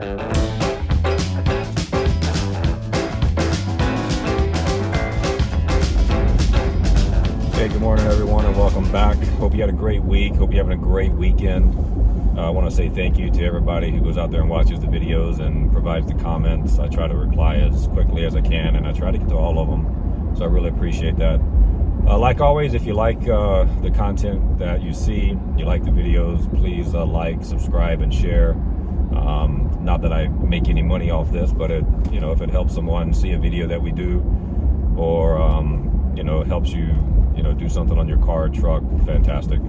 Hey, good morning everyone and welcome back. Hope you had a great week. Hope you're having a great weekend. I want to say thank you to everybody who goes out there and watches the videos and provides the comments. I try to reply as quickly as I can, and I try to get to all of them. So I really appreciate that. Like always, if you like the content that you see, you like the videos, please like, subscribe, and share. Not that I make any money off this, but if it helps someone see a video that we do, or it helps you do something on your car, truck, fantastic.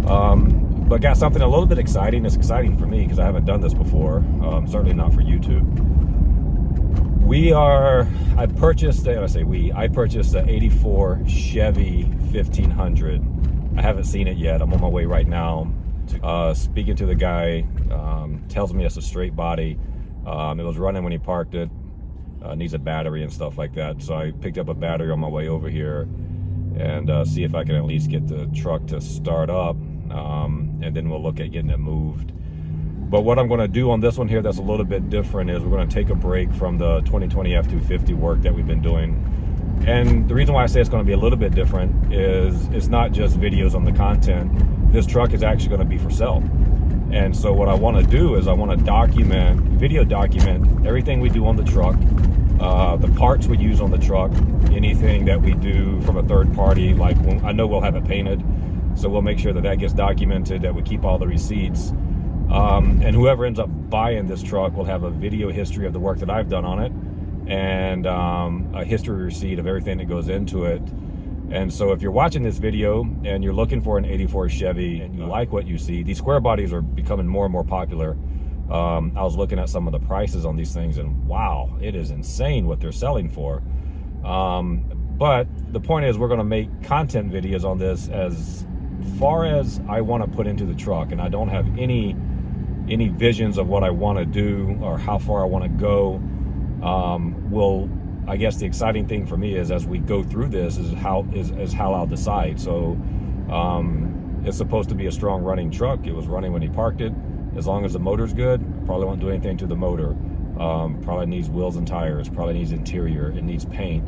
But got something a little bit exciting. It's exciting for me because I haven't done this before. Certainly not for YouTube. I purchased the 84 Chevy 1500. I haven't seen it yet. I'm on my way right now. Speaking to the guy, tells me it's a straight body. It was running when he parked it. Needs a battery and stuff like that. So I picked up a battery on my way over here and see if I can at least get the truck to start up, and then we'll look at getting it moved. But what I'm going to do on this one here that's a little bit different is we're going to take a break from the 2020 F250 work that we've been doing. And the reason why I say it's going to be a little bit different is it's not just videos on the content. This truck is actually going to be for sale. And so what I want to do is I want to video document everything we do on the truck, the parts we use on the truck, anything that we do from a third party. Like, I know we'll have it painted, so we'll make sure that gets documented, that we keep all the receipts. And whoever ends up buying this truck will have a video history of the work that I've done on it, and a history receipt of everything that goes into it. And so if you're watching this video and you're looking for an 84 Chevy and you like what you see, these square bodies are becoming more and more popular. I was looking at some of the prices on these things and wow, it is insane what they're selling for. But the point is, we're going to make content videos on this as far as I want to put into the truck, and I don't have any visions of what I want to do or how far I want to go. I guess the exciting thing for me is as we go through this is how I'll decide. So it's supposed to be a strong running truck. It was running when he parked it. As long as the motor's good, probably won't do anything to the motor. Probably needs wheels and tires, probably needs interior, it needs paint.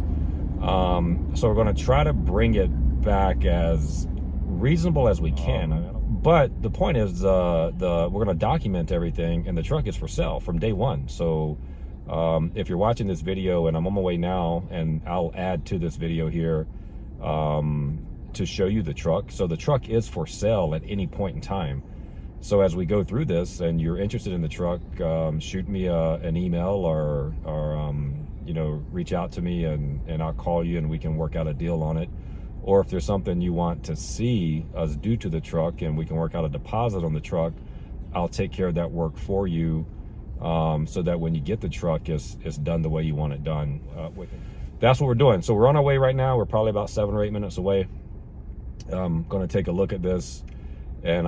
So we're going to try to bring it back as reasonable as we can. But the point is, we're going to document everything, and the truck is for sale from day one. So if you're watching this video, and I'm on my way now, and I'll add to this video here to show you the truck. So the truck is for sale at any point in time. So as we go through this and you're interested in the truck, shoot me an email or reach out to me, and I'll call you and we can work out a deal on it. Or if there's something you want to see us do to the truck and we can work out a deposit on the truck, I'll take care of that work for you, so that when you get the truck, it's done the way you want it done. That's what we're doing. So we're on our way right now. We're probably about 7 or 8 minutes away. I'm going to take a look at this, and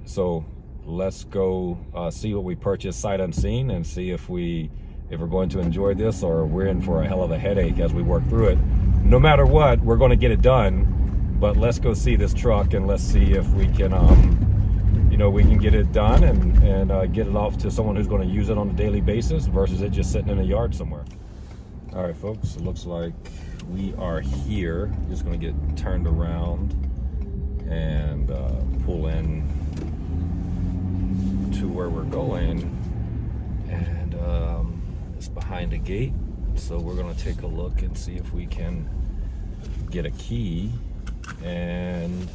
so let's go see what we purchased sight unseen and see if we're going to enjoy this, or we're in for a hell of a headache as we work through it. No matter what, we're going to get it done, but let's go see this truck and let's see if we can we can get it done and get it off to someone who's going to use it on a daily basis versus it just sitting in a yard somewhere. All right, folks, it looks like we are here. Just going to get turned around and pull in to where we're going, and it's behind a gate. So we're going to take a look and see if we can get a key, and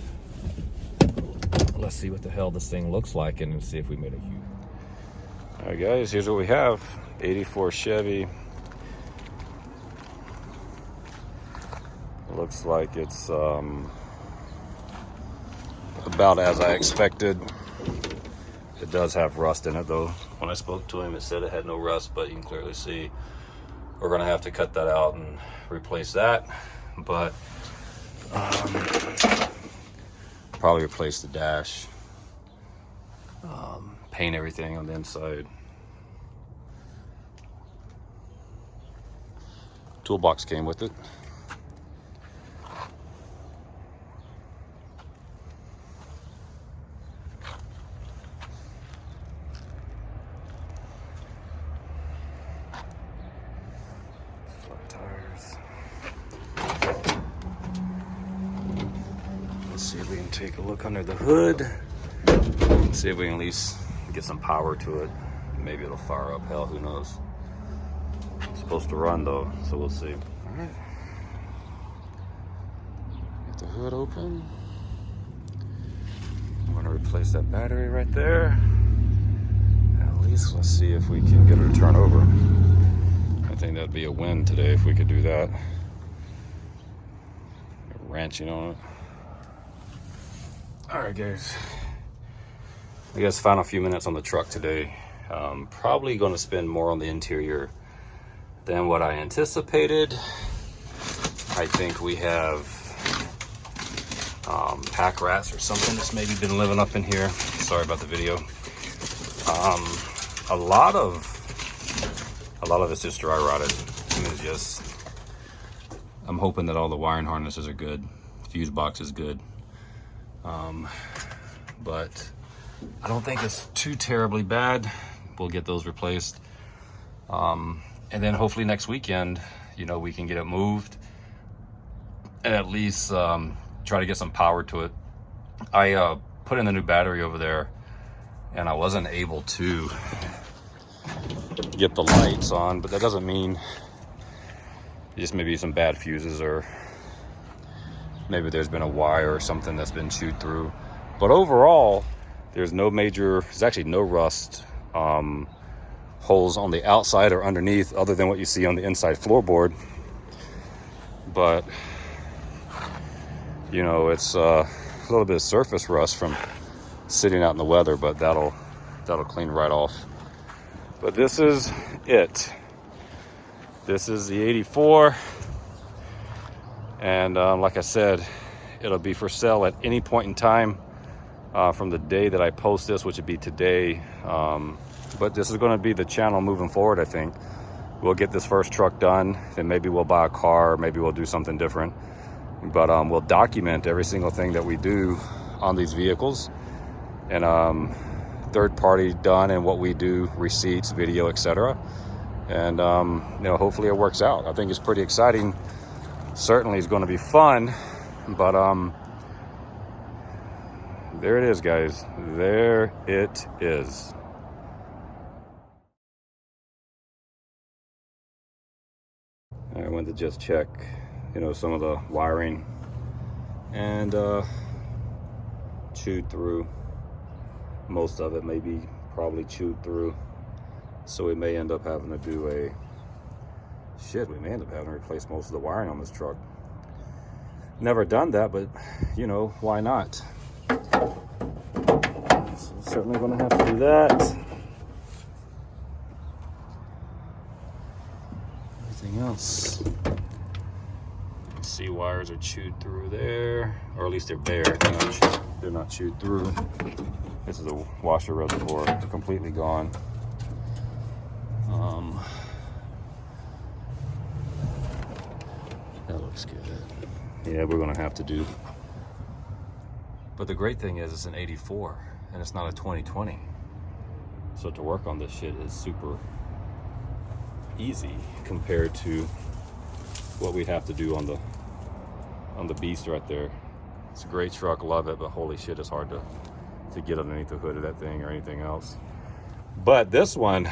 let's see what the hell this thing looks like and see if we made a huge... All right, guys, here's what we have. 84 Chevy. Looks like it's about as I expected. It does have rust in it, though. When I spoke to him, it said it had no rust, but you can clearly see we're gonna have to cut that out and replace that. But probably replace the dash, paint everything on the inside. Toolbox came with it. guys. Let's see if we can take a look under the hood. See if we can at least get some power to it. Maybe it'll fire up. Hell, who knows? It's supposed to run though, so we'll see. All right. Get the hood open. I'm gonna replace that battery right there. At least let's see if we can get her to turn over. I think that'd be a win today if we could do that. Wrenching on it. All right, guys. I guess final few minutes on the truck today. Probably going to spend more on the interior than what I anticipated. I think we have pack rats or something that's maybe been living up in here. Sorry about the video. A lot of it's just dry rotted. It's just, I'm hoping that all the wiring harnesses are good, fuse box is good, but I don't think it's too terribly bad. We'll get those replaced, and then hopefully next weekend, you know, we can get it moved and at least try to get some power to it. I put in the new battery over there, and I wasn't able to get the lights on, but that doesn't mean, just maybe some bad fuses, or maybe there's been a wire or something that's been chewed through. But overall, there's actually no rust holes on the outside or underneath, other than what you see on the inside floorboard. But you know, it's a little bit of surface rust from sitting out in the weather, but that'll clean right off. But this is it. This is the 84, and like I said, it'll be for sale at any point in time from the day that I post this, which would be today. But this is going to be the channel moving forward. I think we'll get this first truck done, then maybe we'll buy a car, maybe we'll do something different. But we'll document every single thing that we do on these vehicles, and third party done, and what we do, receipts, video, etc. And you know, hopefully it works out. I think it's pretty exciting. Certainly it's going to be fun. But there it is, guys. There it is. I went to just check, you know, some of the wiring, and chewed through most of it, probably chewed through. So we may end up having to do we may end up having to replace most of the wiring on this truck. Never done that, but you know, why not? So certainly gonna have to do that. Everything else, see, wires are chewed through there, or at least they're bare. They're not chewed through. This is a washer reservoir, completely gone. That looks good. Yeah, we're gonna have to do. But the great thing is it's an 84 and it's not a 2020. So to work on this shit is super easy compared to what we'd have to do on the beast right there. It's a great truck, love it, but holy shit, it's hard to get underneath the hood of that thing or anything else. But this one,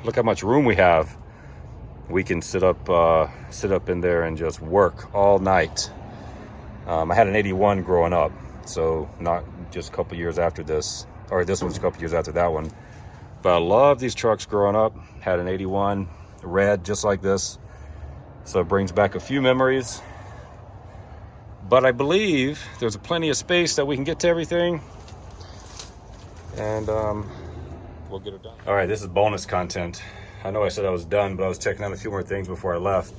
look how much room we have. We can sit up in there and just work all night. I had an 81 growing up, so not just a couple years after this, or this one's a couple years after that one. But I love these trucks growing up. Had an 81 red just like this, so it brings back a few memories. But I believe there's plenty of space that we can get to everything, and we'll get it done. All right, this is bonus content. I know I said I was done, but I was checking out a few more things before I left,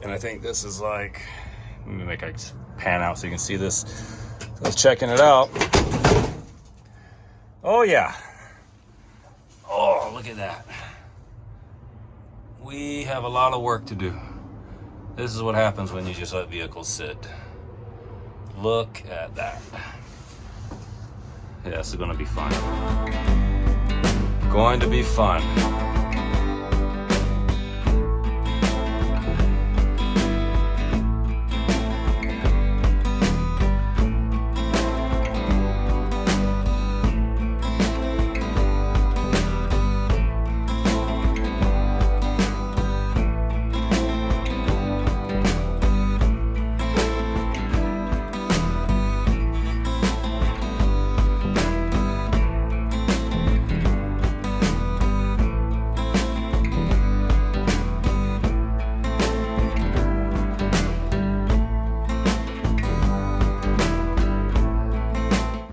and I think this is like, let me make it pan out so you can see this. So I was checking it out. Oh yeah. Oh, look at that. We have a lot of work to do. This is what happens when you just let vehicles sit. Look at that. Yeah, this is gonna be fun. Going to be fun.